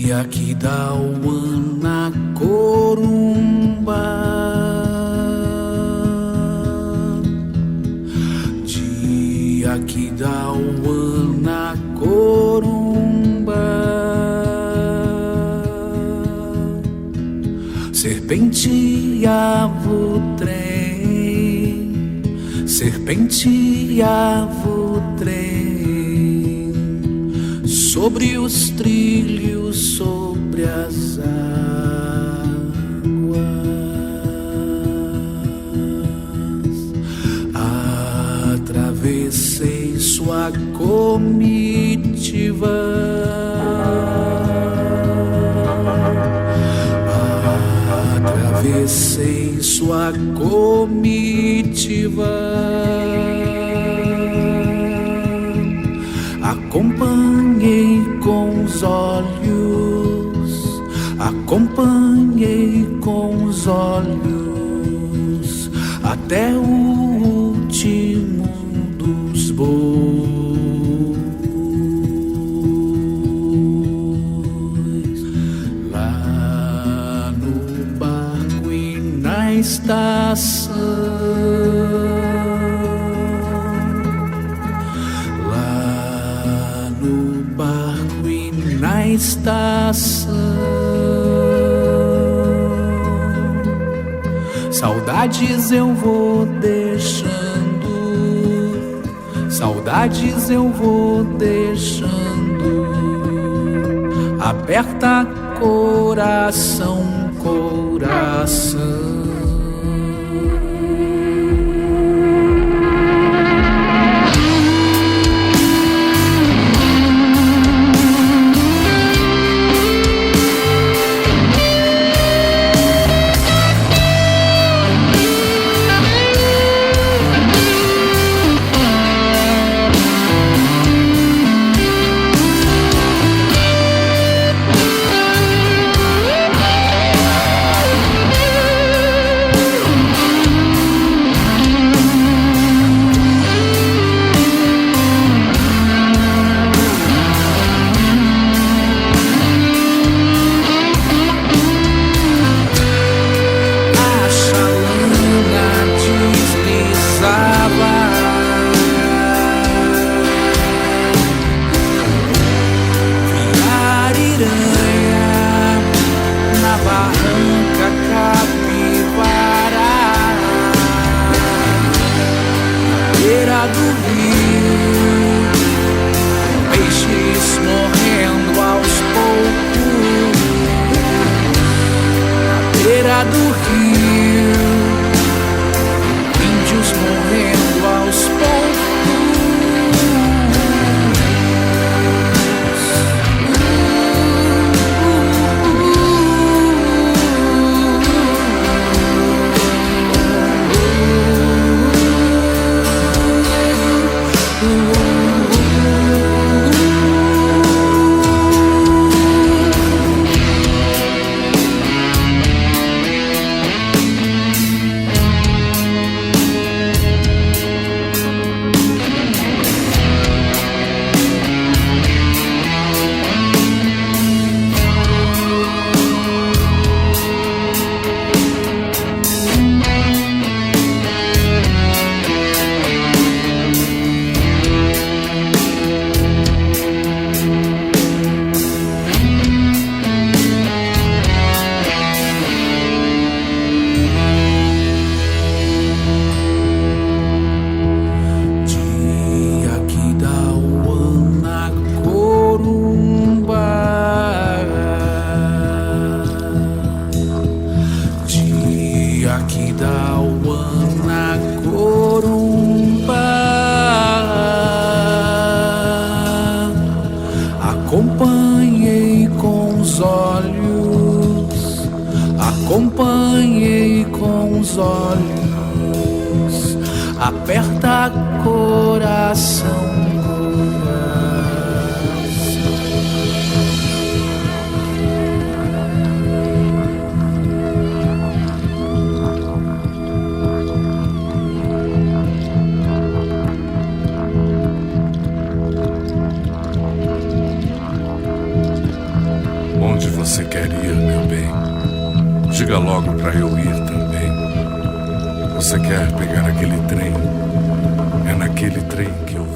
Yakidauana Corumba, Yakidauana Corumba, serpenteava o trem, serpenteava o trem sobre os trilhos, sobre as águas. Atravessei sua comitiva, atravessei sua comitiva, acompanhei com os olhos, acompanhei com os olhos até o último dos bois. Lá no barco e na estação, lá no barco e na estação, saudades eu vou deixando, saudades eu vou deixando. Aperta coração, coração. Yakidauana Corumba, acompanhei com os olhos, acompanhei com os olhos, aperta coração. você quer ir, meu bem? Diga logo pra eu ir também. Você quer pegar aquele trem? É naquele trem que eu